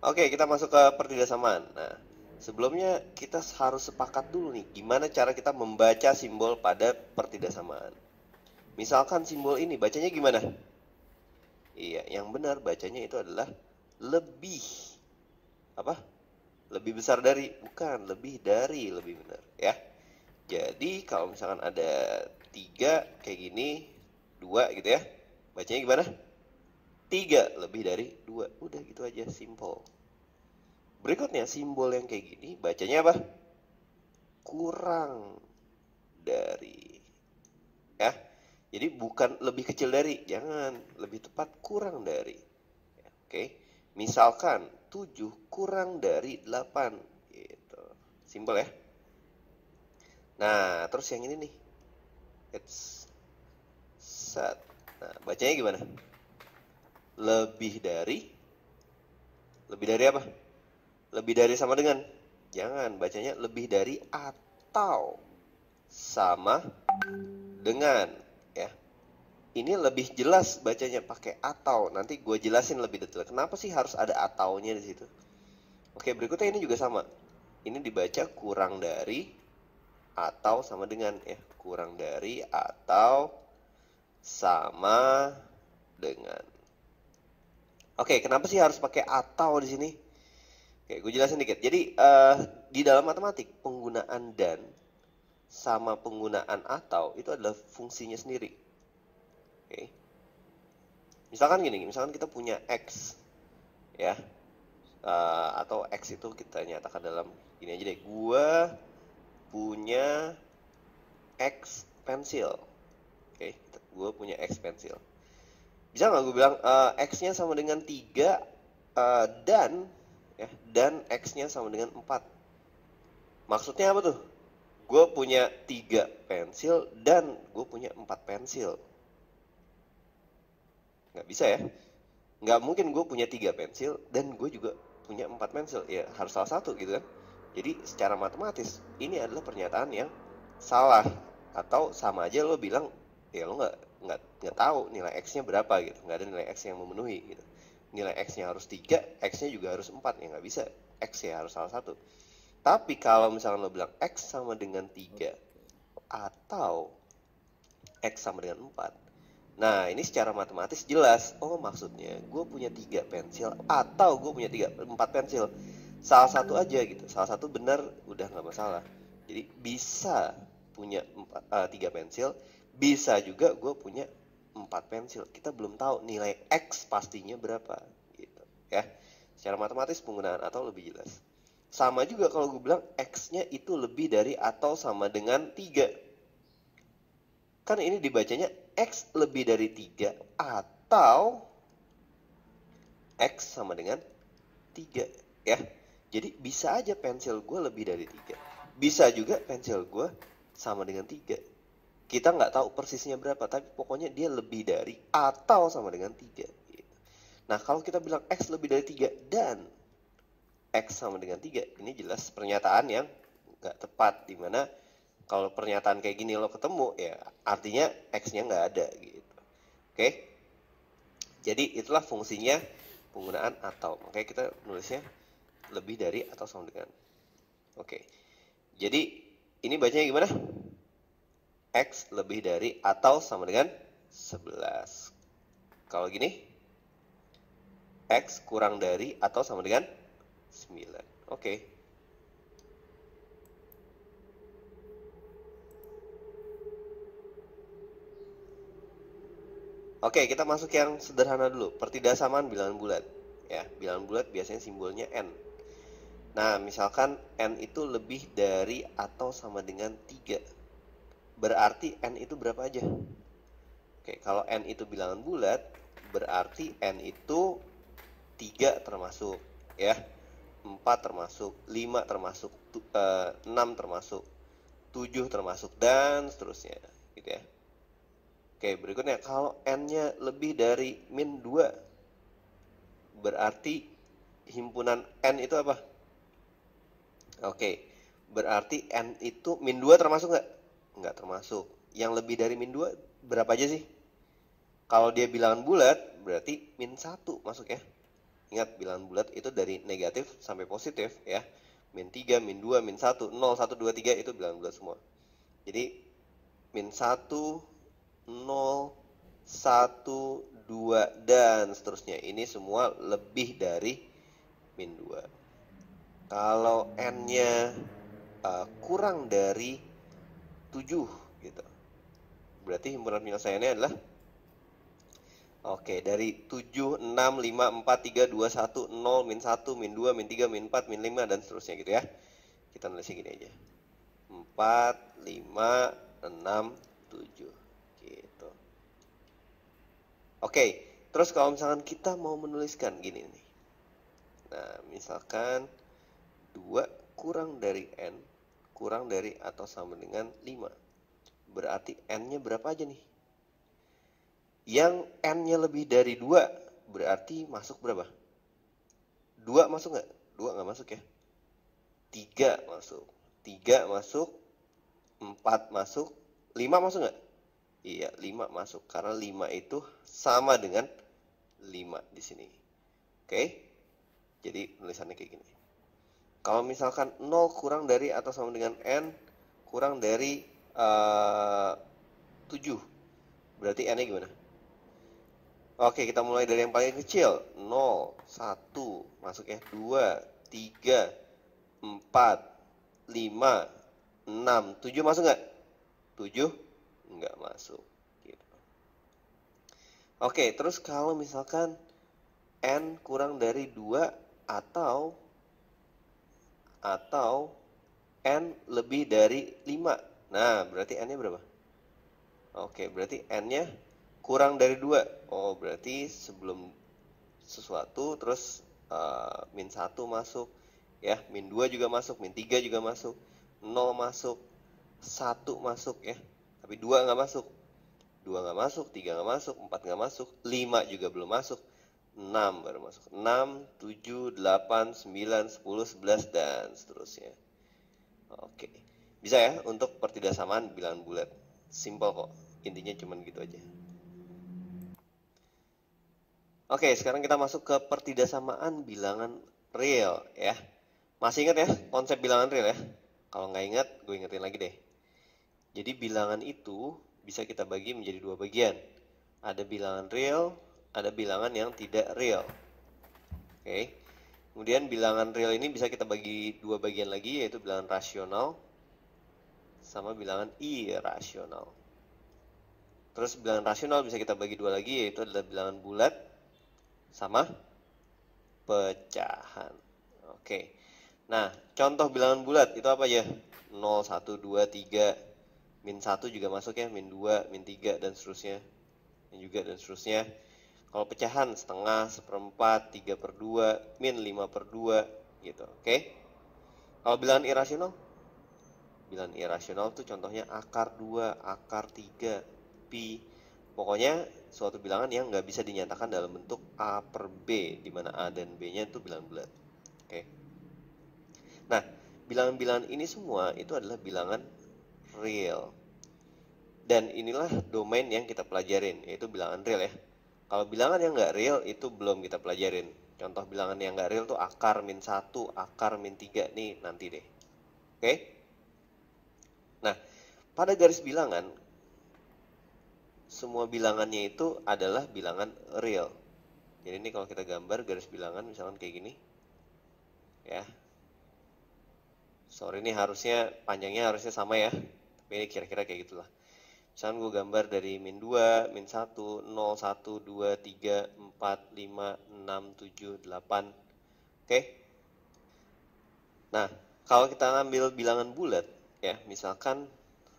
Oke, kita masuk ke pertidaksamaan. Nah, sebelumnya kita harus sepakat dulu nih, gimana cara kita membaca simbol pada pertidaksamaan. Misalkan simbol ini bacanya gimana? Iya, yang benar bacanya itu adalah lebih. Apa? Lebih besar dari, bukan, lebih dari, lebih benar ya. Jadi kalau misalkan ada 3 kayak gini, 2 gitu ya. Bacanya gimana? 3 lebih dari 2. Udah gitu aja, simple. Berikutnya simbol yang kayak gini bacanya apa? Kurang dari. Ya. Jadi bukan lebih kecil dari, jangan, lebih tepat kurang dari. Oke. Misalkan 7 kurang dari 8 gitu. Simpel ya. Nah, terus yang ini nih. It's set. Nah, bacanya gimana? Lebih dari. Lebih dari apa? Lebih dari sama dengan. Jangan, bacanya lebih dari atau sama dengan ya. Ini lebih jelas bacanya pakai atau. Nanti gue jelasin lebih detail. Kenapa sih harus ada ataunya di situ? Oke, berikutnya ini juga sama. Ini dibaca kurang dari atau sama dengan ya. Kurang dari atau sama dengan. Oke, kenapa sih harus pakai atau di sini? Oke, gue jelasin dikit. Jadi di dalam matematik penggunaan dan sama penggunaan atau itu adalah fungsinya sendiri. Oke. Misalkan gini, misalkan kita punya x ya, atau x itu kita nyatakan dalam gini aja deh. Gue punya x pensil. Oke, gue punya x pensil. Bisa nggak gue bilang x-nya sama dengan 3 dan ya, dan x-nya sama dengan 4. Maksudnya apa tuh? Gue punya 3 pensil dan gue punya 4 pensil. Nggak bisa ya. Nggak mungkin gue punya 3 pensil dan gue juga punya 4 pensil. Ya harus salah satu gitu kan. Jadi secara matematis ini adalah pernyataan yang salah. Atau sama aja lo bilang ya lo nggak tahu nilai x-nya berapa gitu. Nggak ada nilai x yang memenuhi gitu. Nilai x-nya harus 3, x-nya juga harus 4. Ya nggak bisa. X ya harus salah satu. Tapi kalau misalkan lo bilang x sama dengan 3 atau x sama dengan 4. Nah, ini secara matematis jelas. Oh, maksudnya gue punya 3 pensil atau gue punya 4 pensil. Salah satu aja gitu. Salah satu benar udah nggak masalah. Jadi bisa punya 3 pensil, bisa juga gue punya 4 pensil. Kita belum tahu nilai x pastinya berapa gitu ya. Secara matematis penggunaan atau lebih jelas. Sama juga kalau gue bilang x-nya itu lebih dari atau sama dengan 3. Kan ini dibacanya x lebih dari 3 atau x sama dengan 3 ya. Jadi bisa aja pensil gue lebih dari 3. Bisa juga pensil gue sama dengan 3. Kita nggak tahu persisnya berapa, tapi pokoknya dia lebih dari atau sama dengan 3. Nah, kalau kita bilang x lebih dari 3 dan x sama dengan 3, ini jelas pernyataan yang nggak tepat, dimana kalau pernyataan kayak gini lo ketemu ya artinya x-nya nggak ada gitu. Oke, jadi itulah fungsinya penggunaan atau, makanya kita nulisnya lebih dari atau sama dengan. Oke, jadi ini bacanya gimana? X lebih dari atau sama dengan 11. Kalau gini X kurang dari atau sama dengan 9. Oke. Oke, kita masuk yang sederhana dulu. Pertidaksamaan bilangan bulat. Ya, bilangan bulat biasanya simbolnya N. Nah, misalkan N itu lebih dari atau sama dengan 3. Berarti N itu berapa aja? Oke, kalau N itu bilangan bulat, berarti N itu 3 termasuk ya. 4 termasuk, 5 termasuk, 6 termasuk, 7 termasuk, dan seterusnya gitu ya. Oke, berikutnya kalau N-nya lebih dari min 2, berarti himpunan N itu apa? Oke, berarti N itu min 2 termasuk nggak? Nggak termasuk. Yang lebih dari min 2 berapa aja sih? Kalau dia bilangan bulat, berarti min 1 masuk ya. Ingat, bilangan bulat itu dari negatif sampai positif ya. Min 3, min 2, min 1, 0, 1, 2, 3 itu bilangan bulat semua. Jadi min 1, 0, 1, 2, dan seterusnya. Ini semua lebih dari min 2. Kalau n-nya kurang dari 7 gitu, berarti himpunan penyelesaiannya adalah oke, dari 7, 6, 5, 4, 3, 2, 1, 0, min 1, min 2, min 3, min 4, min 5, dan seterusnya gitu ya. Kita nulisnya gini aja. 4, 5, 6, 7 gitu. Oke, terus kalau misalkan kita mau menuliskan gini nih. Nah, misalkan 2 kurang dari n kurang dari atau sama dengan 5. Berarti n-nya berapa aja nih? Yang n-nya lebih dari 2 berarti masuk berapa? 2 masuk nggak? 2 nggak masuk ya. 3 masuk. 3 masuk. 4 masuk. 5 masuk nggak? Iya, 5 masuk. Karena 5 itu sama dengan 5 di sini. Oke? Jadi tulisannya kayak gini. Kalau misalkan 0 kurang dari atau sama dengan n kurang dari 7. Berarti n-nya gimana? Oke, kita mulai dari yang paling kecil. 0, 1, masuk ya. 2, 3, 4, 5, 6, 7 masuk nggak? 7 nggak masuk. Gitu. Oke, terus kalau misalkan n kurang dari 2 atau n lebih dari 5. Nah, berarti n-nya berapa? Oke, berarti n-nya kurang dari 2. Oh, berarti sebelum sesuatu terus min 1 masuk ya, min 2 juga masuk, min 3 juga masuk, 0 masuk, 1 masuk ya, tapi 2 nggak masuk. 2 nggak masuk, 3 nggak masuk, 4 nggak masuk, 5 juga belum masuk, 6 baru masuk. 6, 7, 8, 9, 10, 11, dan seterusnya. Oke, bisa ya untuk pertidaksamaan bilangan bulat. Simple kok, intinya cuman gitu aja. Oke, sekarang kita masuk ke pertidaksamaan bilangan real ya. Masih ingat ya konsep bilangan real ya? Kalau nggak ingat, gue ingetin lagi deh. Jadi bilangan itu bisa kita bagi menjadi 2 bagian. Ada bilangan real, ada bilangan yang tidak real. Oke. Kemudian bilangan real ini bisa kita bagi 2 bagian lagi, yaitu bilangan rasional sama bilangan irasional. Terus bilangan rasional bisa kita bagi 2 lagi, yaitu adalah bilangan bulat sama pecahan. Oke. Nah, contoh bilangan bulat itu apa aja? 0, 1, 2, 3, min 1 juga masuk ya, min 2, min 3, dan seterusnya. Dan juga dan seterusnya. Kalau pecahan setengah, seperempat, 3/2, min 5/2 gitu. Oke. Kalau bilangan irasional? Bilangan irasional tuh contohnya akar 2, akar 3, pi. Pokoknya suatu bilangan yang nggak bisa dinyatakan dalam bentuk A per B, di mana A dan B-nya itu bilangan bulat. Oke. Nah, bilangan-bilangan ini semua itu adalah bilangan real. Dan inilah domain yang kita pelajarin, yaitu bilangan real ya. Kalau bilangan yang nggak real itu belum kita pelajarin. Contoh bilangan yang nggak real tuh akar min 1, akar min 3, nih nanti deh. Oke? Nah, pada garis bilangan, semua bilangannya itu adalah bilangan real. Jadi ini kalau kita gambar garis bilangan misalkan kayak gini. Ya. Sorry, ini harusnya panjangnya harusnya sama ya. Tapi ini kira-kira kayak gitulah. Misalkan gue gambar dari min 2, min 1, 0, 1, 2, 3, 4, 5, 6, 7, 8. Oke. Nah, kalau kita ngambil bilangan bulat ya, misalkan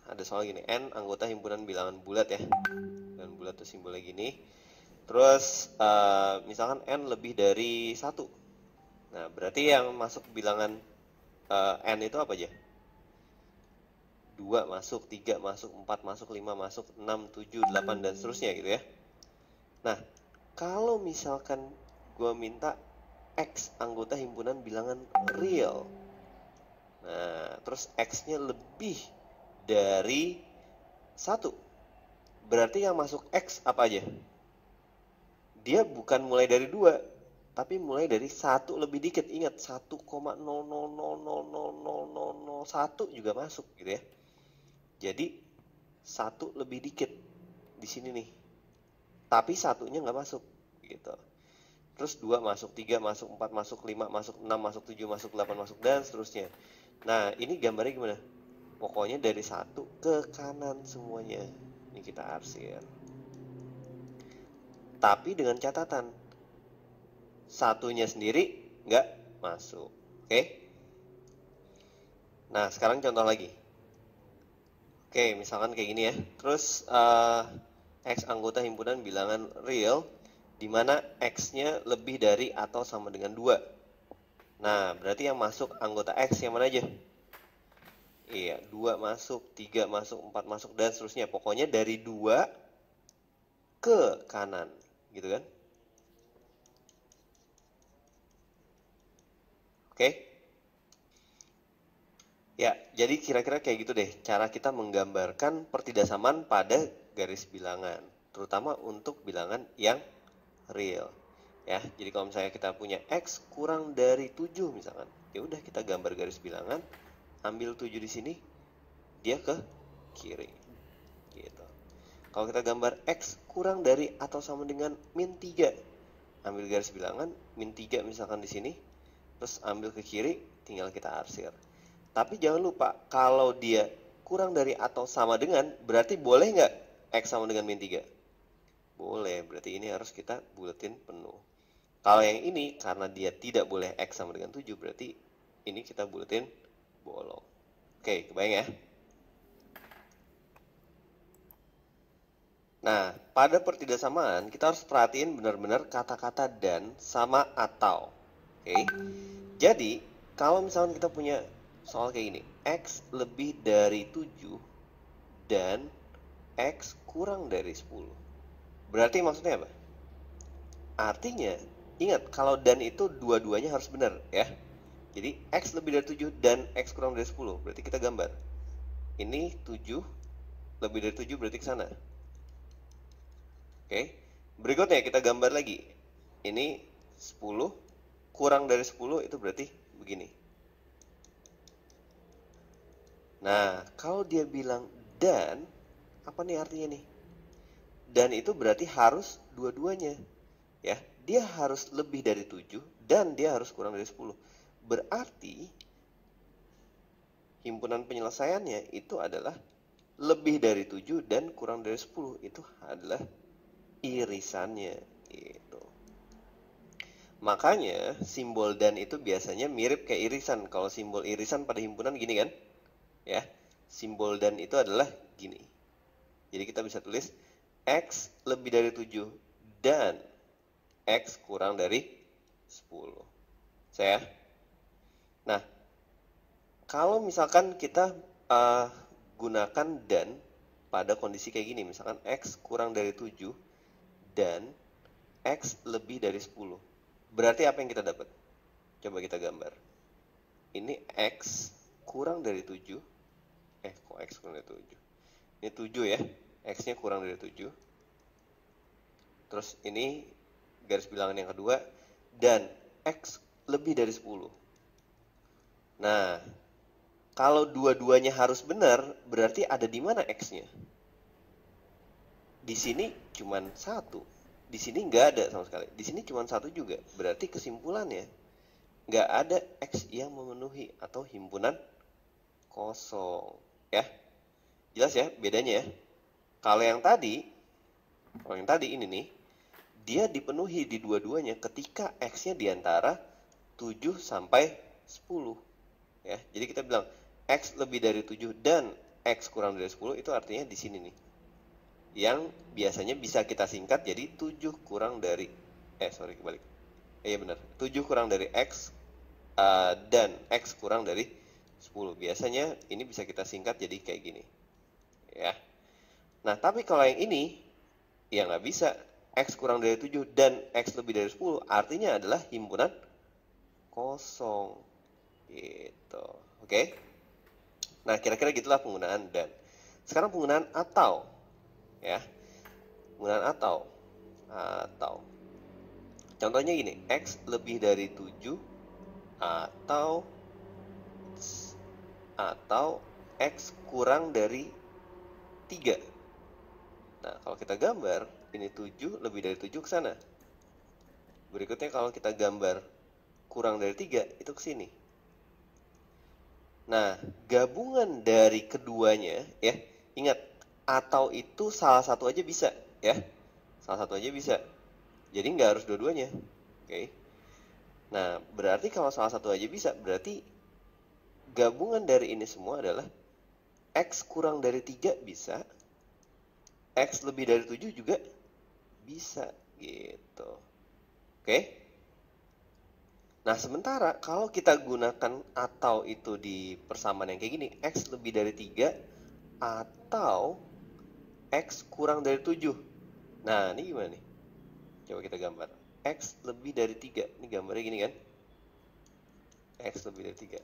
ada soal gini, n anggota himpunan bilangan bulat ya. Bilangan bulat tuh simbolnya gini. Terus misalkan n lebih dari 1. Nah, berarti yang masuk bilangan n itu apa aja? 2 masuk, 3 masuk, 4 masuk, 5 masuk, 6, 7, 8, dan seterusnya gitu ya. Nah, kalau misalkan gue minta X anggota himpunan bilangan real. Nah, terus X-nya lebih dari 1. Berarti yang masuk X apa aja? Dia bukan mulai dari 2, tapi mulai dari 1 lebih dikit. Ingat 1,00000001 juga masuk gitu ya. Jadi 1 lebih dikit di sini nih. Tapi satunya nggak masuk gitu. Terus 2 masuk, 3 masuk, 4 masuk, 5 masuk, 6 masuk, 7 masuk, 8 masuk, dan seterusnya. Nah, ini gambarnya gimana? Pokoknya dari 1 ke kanan semuanya. Ini kita arsir. Tapi dengan catatan, satunya sendiri nggak masuk. Oke? Nah, sekarang contoh lagi. Oke, misalkan kayak gini ya. Terus X anggota himpunan bilangan real di mana X-nya lebih dari atau sama dengan 2. Nah, berarti yang masuk anggota X yang mana aja? Iya, 2 masuk, 3 masuk, 4 masuk, dan seterusnya. Pokoknya dari 2 ke kanan, gitu kan? Oke? Ya, jadi kira-kira kayak gitu deh. Cara kita menggambarkan pertidaksamaan pada garis bilangan. Terutama untuk bilangan yang real. Ya, jadi kalau misalnya kita punya X kurang dari 7 misalkan, ya udah kita gambar garis bilangan, ambil 7 di sini, dia ke kiri. Gitu. Kalau kita gambar X kurang dari atau sama dengan min 3, ambil garis bilangan, min 3 misalkan di sini, terus ambil ke kiri, tinggal kita arsir. Tapi jangan lupa, kalau dia kurang dari atau sama dengan, berarti boleh nggak X sama dengan min 3? Boleh, berarti ini harus kita buletin penuh. Kalau yang ini, karena dia tidak boleh X sama dengan 7, berarti ini kita buletin bolong. Oke, kebayang ya? Nah, pada pertidaksamaan, kita harus perhatiin benar-benar kata-kata dan sama atau. Oke, jadi kalau misalnya kita punya soal kayak gini, X lebih dari 7 dan X kurang dari 10. Berarti maksudnya apa? Artinya, ingat kalau dan itu dua-duanya harus benar ya. Jadi X lebih dari 7 dan X kurang dari 10. Berarti kita gambar. Ini 7 lebih dari 7 berarti ke sana. Oke. Berikutnya kita gambar lagi. Ini 10 kurang dari 10 itu berarti begini. Nah, kalau dia bilang dan, apa nih artinya nih? Dan itu berarti harus dua-duanya. Ya, dia harus lebih dari 7 dan dia harus kurang dari 10. Berarti himpunan penyelesaiannya itu adalah lebih dari 7 dan kurang dari 10. Itu adalah irisannya gitu. Makanya simbol dan itu biasanya mirip kayak irisan. Kalau simbol irisan pada himpunan gini kan? Ya, simbol dan itu adalah gini. Jadi kita bisa tulis X lebih dari 7 dan X kurang dari 10. Saya. Nah, kalau misalkan kita gunakan dan pada kondisi kayak gini, misalkan X kurang dari 7 dan X lebih dari 10. Berarti apa yang kita dapat? Coba kita gambar. Ini X kurang dari 7. Kok X kurang dari 7? Ini 7 ya. X-nya kurang dari 7. Terus ini garis bilangan yang kedua. Dan X lebih dari 10. Nah, kalau dua-duanya harus benar, berarti ada di mana X-nya? Di sini cuma 1. Di sini nggak ada sama sekali. Di sini cuma 1 juga. Berarti kesimpulannya, nggak ada X yang memenuhi atau himpunan kosong. Ya, jelas ya bedanya ya. Kalau yang tadi ini nih, dia dipenuhi di dua-duanya ketika X-nya di antara 7 sampai 10. Ya, jadi kita bilang X lebih dari 7 dan X kurang dari 10 itu artinya di sini nih. Yang biasanya bisa kita singkat jadi 7 kurang dari kebalik. Iya benar. 7 kurang dari X dan X kurang dari 10. Biasanya ini bisa kita singkat jadi kayak gini. Ya. Nah, tapi kalau yang ini ya nggak bisa. X kurang dari 7 dan X lebih dari 10 artinya adalah himpunan kosong. Gitu. Oke? Nah, kira-kira gitulah penggunaan dan. Sekarang penggunaan atau. Ya. Penggunaan atau. Contohnya gini, X lebih dari 7 atau X kurang dari 3. Nah, kalau kita gambar, ini 7 lebih dari 7 ke sana. Berikutnya kalau kita gambar kurang dari 3, itu ke sini. Nah, gabungan dari keduanya, ya, ingat, atau itu salah satu aja bisa, ya. Salah satu aja bisa. Jadi nggak harus dua-duanya. Oke. Nah, berarti kalau salah satu aja bisa, berarti gabungan dari ini semua adalah X kurang dari 3 bisa, X lebih dari 7 juga bisa, gitu. Oke? Nah, sementara kalau kita gunakan atau itu di persamaan yang kayak gini, X lebih dari 3 atau X kurang dari 7. Nah, ini gimana nih? Coba kita gambar. X lebih dari 3. Ini gambarnya gini kan? X lebih dari 3.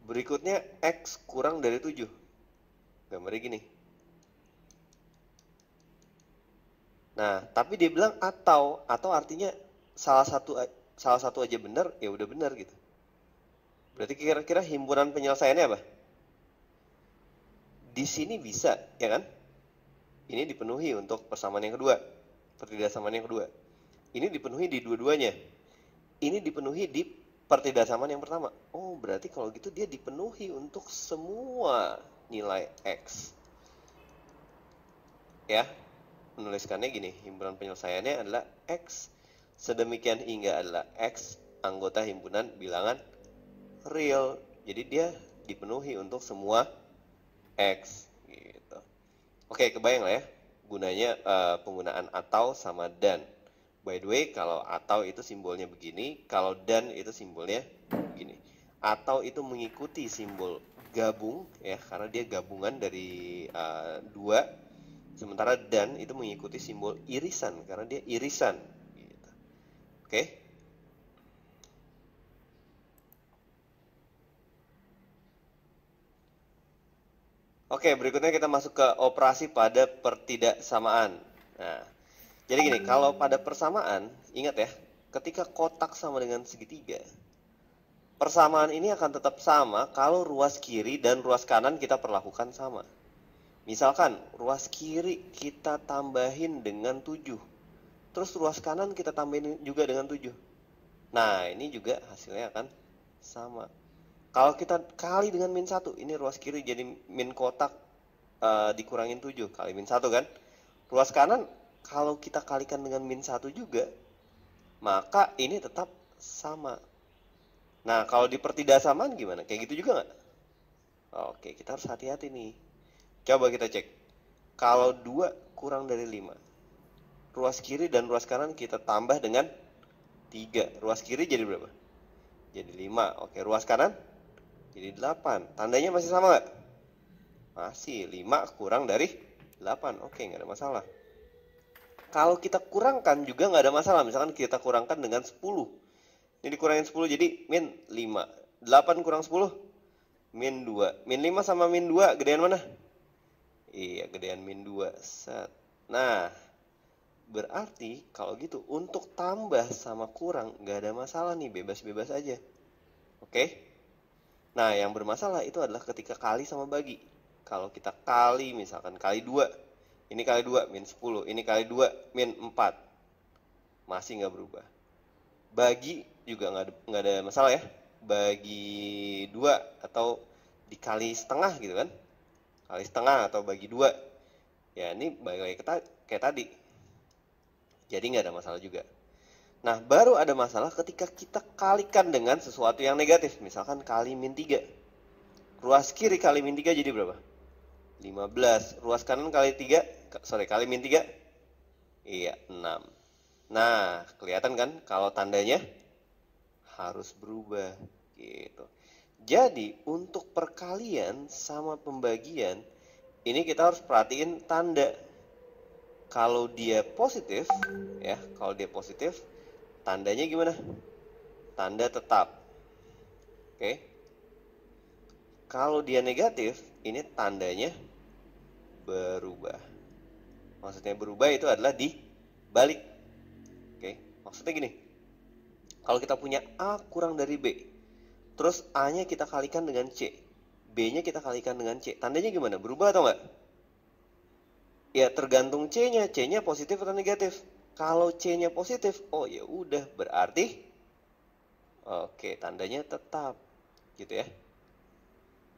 Berikutnya X kurang dari 7. Gambarnya gini. Nah, tapi dia bilang atau artinya salah satu aja benar, ya udah benar gitu. Berarti kira-kira himpunan penyelesaiannya apa? Di sini bisa, ya kan? Ini dipenuhi untuk persamaan yang kedua, pertidaksamaan yang kedua. Ini dipenuhi di dua-duanya. Ini dipenuhi di pertidaksamaan yang pertama. Oh, berarti kalau gitu dia dipenuhi untuk semua nilai X. Ya, menuliskannya gini, himpunan penyelesaiannya adalah X sedemikian hingga adalah X anggota himpunan bilangan real. Jadi dia dipenuhi untuk semua X gitu. Oke, kebayang lah ya gunanya penggunaan atau sama dan. By the way, kalau atau itu simbolnya begini, kalau dan itu simbolnya begini. Atau itu mengikuti simbol gabung ya, karena dia gabungan dari dua. Sementara dan itu mengikuti simbol irisan karena dia irisan. Gitu. Oke? Oke, berikutnya kita masuk ke operasi pada pertidaksamaan. Nah, jadi gini, kalau pada persamaan, ingat ya, ketika kotak sama dengan segitiga, persamaan ini akan tetap sama kalau ruas kiri dan ruas kanan kita perlakukan sama. Misalkan, ruas kiri kita tambahin dengan 7, terus ruas kanan kita tambahin juga dengan 7. Nah, ini juga hasilnya akan sama. Kalau kita kali dengan min 1, ini ruas kiri jadi min kotak dikurangin 7 kali min 1 kan. Ruas kanan kalau kita kalikan dengan min 1 juga, maka ini tetap sama. Nah, kalau di pertidaksamaan gimana? Kayak gitu juga nggak? Oke, kita harus hati-hati nih. Coba kita cek. Kalau 2 kurang dari 5, ruas kiri dan ruas kanan kita tambah dengan 3. Ruas kiri jadi berapa? Jadi 5. Oke, ruas kanan jadi 8. Tandanya masih sama nggak? Masih. 5 kurang dari 8. Oke, nggak ada masalah. Kalau kita kurangkan juga nggak ada masalah. Misalkan kita kurangkan dengan 10. Ini dikurangin 10 jadi min 5. 8 kurang 10? Min 2. Min 5 sama min 2 gedean mana? Iya, gedean min 2. Set. Nah, berarti kalau gitu untuk tambah sama kurang nggak ada masalah nih. Bebas-bebas aja. Oke? Nah, yang bermasalah itu adalah ketika kali sama bagi. Kalau kita kali, misalkan kali 2. Ini kali 2, min 10. Ini kali 2, min 4. Masih nggak berubah. Bagi juga nggak ada masalah ya. Bagi 2 atau dikali setengah gitu kan. Kali setengah atau bagi 2. Ya, ini balik lagi kayak tadi. Jadi nggak ada masalah juga. Nah, baru ada masalah ketika kita kalikan dengan sesuatu yang negatif. Misalkan kali min 3. Ruas kiri kali min 3 jadi berapa? 15. Ruas kanan kali min 3. Iya, 6. Nah, kelihatan kan kalau tandanya harus berubah. Gitu. Jadi, untuk perkalian sama pembagian, ini kita harus perhatiin tanda. Kalau dia positif, ya, tandanya gimana? Tanda tetap. Oke. Kalau dia negatif, ini tandanya berubah. Maksudnya berubah itu adalah dibalik. Oke. Maksudnya gini. Kalau kita punya A kurang dari B, terus A-nya kita kalikan dengan C, B-nya kita kalikan dengan C, tandanya gimana? Berubah atau nggak? Ya tergantung C-nya. C-nya positif atau negatif? Kalau C-nya positif, oh ya udah berarti oke, tandanya tetap gitu ya.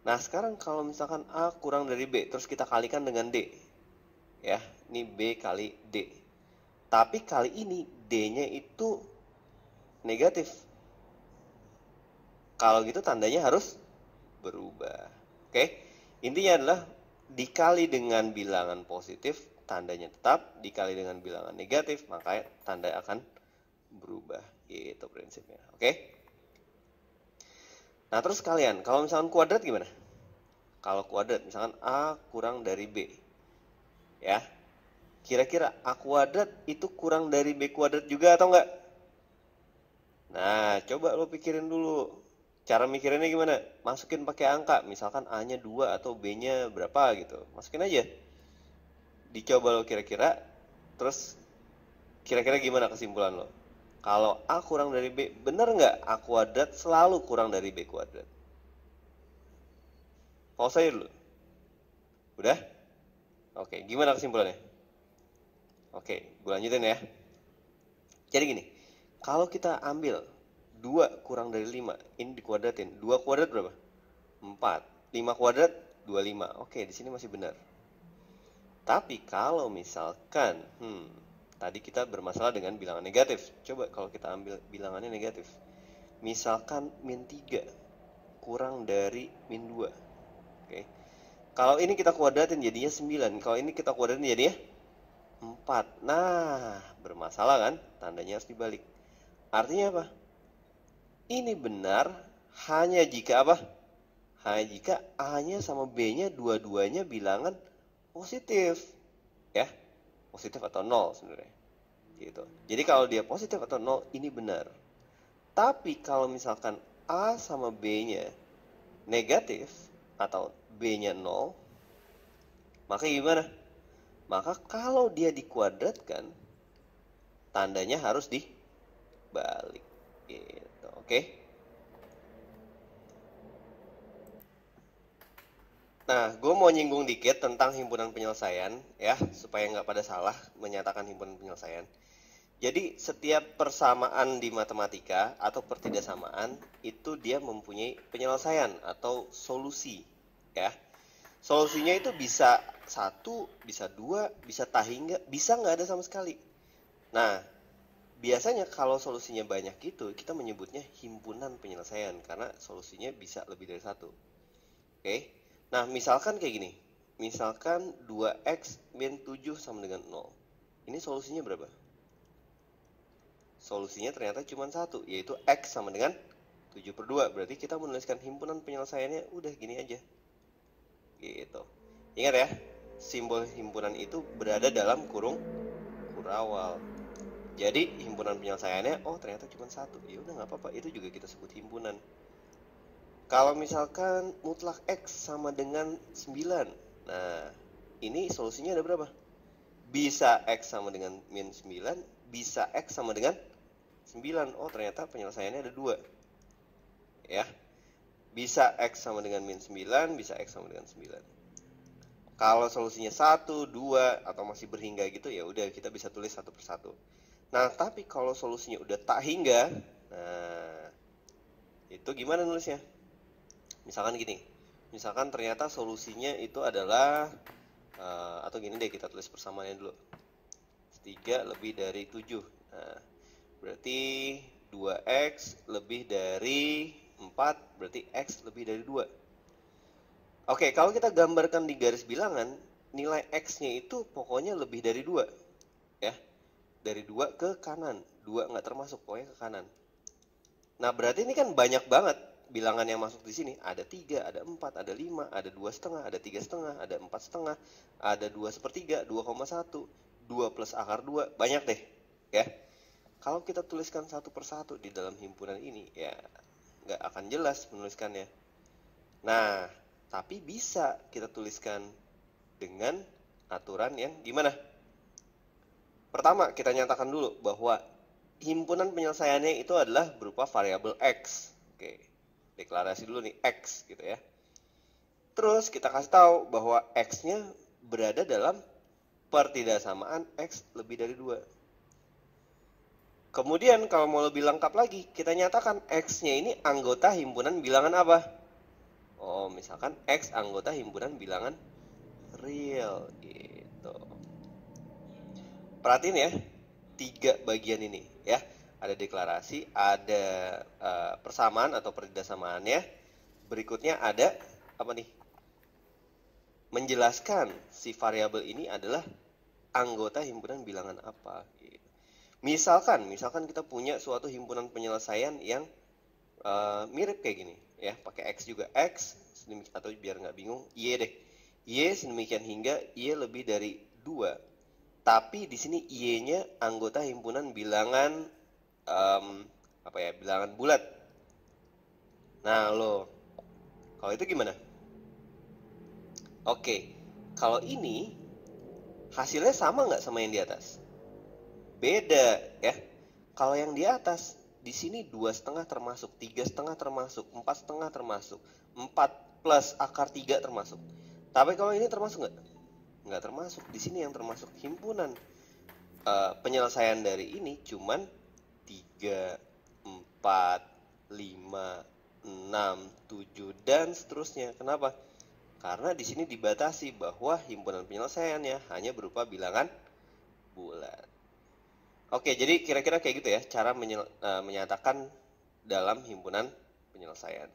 Nah, sekarang kalau misalkan A kurang dari B, terus kita kalikan dengan D. Ya, ini B kali D. Tapi kali ini D-nya itu negatif. Kalau gitu tandanya harus berubah. Oke, intinya adalah dikali dengan bilangan positif, tandanya tetap. Dikali dengan bilangan negatif, maka tanda akan berubah. Gitu prinsipnya. Oke. Nah, terus kalian, kalau misalkan kuadrat gimana? Kalau kuadrat, misalkan A kurang dari B. Ya, kira-kira A kuadrat itu kurang dari B kuadrat juga atau enggak? Nah, coba lo pikirin dulu. Cara mikirinnya gimana? Masukin pakai angka. Misalkan A-nya 2 atau B-nya berapa gitu. Masukin aja. Dicoba lo kira-kira. Terus kira-kira gimana kesimpulan lo? Kalau A kurang dari B, bener nggak A kuadrat selalu kurang dari B kuadrat? Pause aja dulu. Udah? Oke, gimana kesimpulannya? Oke, gue lanjutin ya. Jadi gini, kalau kita ambil 2 kurang dari 5, ini dikuadratin. 2 kuadrat berapa? 4. 5 kuadrat 25. Oke, di sini masih benar. Tapi kalau misalkan tadi kita bermasalah dengan bilangan negatif. Coba kalau kita ambil bilangannya negatif. Misalkan min 3 kurang dari min 2. Oke. Kalau ini kita kuadratin jadinya 9. Kalau ini kita kuadratin jadinya 4. Nah, bermasalah kan? Tandanya harus dibalik. Artinya apa? Ini benar hanya jika apa? Hanya jika A-nya sama B-nya dua-duanya bilangan positif. Ya, positif atau 0 sebenarnya. Gitu. Jadi kalau dia positif atau 0, ini benar. Tapi kalau misalkan A sama B-nya negatif atau B-nya 0, maka gimana? Maka kalau dia dikuadratkan, tandanya harus dibalik. Gitu, oke? Nah, gue mau nyinggung dikit tentang himpunan penyelesaian, ya, supaya nggak pada salah menyatakan himpunan penyelesaian. Jadi, setiap persamaan di matematika atau pertidaksamaan, itu dia mempunyai penyelesaian atau solusi, ya. Solusinya itu bisa 1, bisa 2, bisa tahingga, bisa nggak ada sama sekali. Nah, biasanya kalau solusinya banyak gitu, kita menyebutnya himpunan penyelesaian karena solusinya bisa lebih dari 1. Oke. Nah, misalkan kayak gini. Misalkan 2x min 7 sama dengan 0. Ini solusinya berapa? Solusinya ternyata cuma 1, yaitu x sama dengan 7/2. Berarti kita menuliskan himpunan penyelesaiannya udah gini aja. Gitu. Ingat ya, simbol himpunan itu berada dalam kurung kurawal. Jadi himpunan penyelesaiannya, oh ternyata cuma 1. Ya udah nggak apa-apa, itu juga kita sebut himpunan. Kalau misalkan mutlak x sama dengan 9. Nah, ini solusinya ada berapa? Bisa x sama dengan min 9, bisa x sama dengan 9. Oh ternyata penyelesaiannya ada 2. Ya. Bisa x sama dengan min 9, bisa x sama dengan 9. Kalau solusinya 1, 2, atau masih berhingga gitu, ya udah kita bisa tulis satu persatu. Nah, tapi kalau solusinya udah tak hingga, nah, itu gimana nulisnya? Misalkan gini, misalkan ternyata solusinya itu adalah, atau gini deh, kita tulis persamaannya dulu. 3 lebih dari 7. Nah, berarti 2x lebih dari 4, berarti x lebih dari 2. Oke, kalau kita gambarkan di garis bilangan, nilai x-nya itu pokoknya lebih dari 2. Ya, dari 2 ke kanan. 2 nggak termasuk, pokoknya ke kanan. Nah, berarti ini kan banyak banget bilangan yang masuk di sini. Ada 3, ada 4, ada 5, ada 2,5, ada 3,5, ada 4,5, ada 2/3, 2,1, 2 plus akar 2, banyak deh. Ya, kalau kita tuliskan satu persatu di dalam himpunan ini, ya nggak akan jelas menuliskannya. Nah, tapi bisa kita tuliskan dengan aturan yang gimana? Pertama, kita nyatakan dulu bahwa himpunan penyelesaiannya itu adalah berupa variabel X. Oke, deklarasi dulu nih X gitu ya. Terus kita kasih tahu bahwa X-nya berada dalam pertidaksamaan X lebih dari 2. Kemudian kalau mau lebih lengkap lagi, kita nyatakan X-nya ini anggota himpunan bilangan apa? Oh, misalkan X anggota himpunan bilangan real gitu. Perhatiin ya, 3 bagian ini ya. Ada deklarasi, ada persamaan atau pertidaksamaannya. Berikutnya ada apa nih? Menjelaskan si variabel ini adalah anggota himpunan bilangan apa. Misalkan kita punya suatu himpunan penyelesaian yang mirip kayak gini, ya, pakai X juga, X, atau biar nggak bingung, Y deh, Y sedemikian hingga Y lebih dari 2. Tapi di sini Y-nya anggota himpunan bilangan bilangan bulat. Nah, kalau itu gimana? Oke, kalau ini hasilnya sama nggak sama yang di atas? Beda ya. Kalau yang di atas di sini 2,5 termasuk, 3,5 termasuk, 4,5 termasuk, 4 plus akar 3 termasuk. Tapi kalau ini termasuk nggak? Nggak termasuk. Di sini yang termasuk himpunan penyelesaian dari ini cuman 3, 4, 5, 6, 7 dan seterusnya. Kenapa? Karena di sini dibatasi bahwa himpunan penyelesaiannya hanya berupa bilangan bulat. Oke, jadi kira-kira kayak gitu ya cara menyatakan dalam himpunan penyelesaian.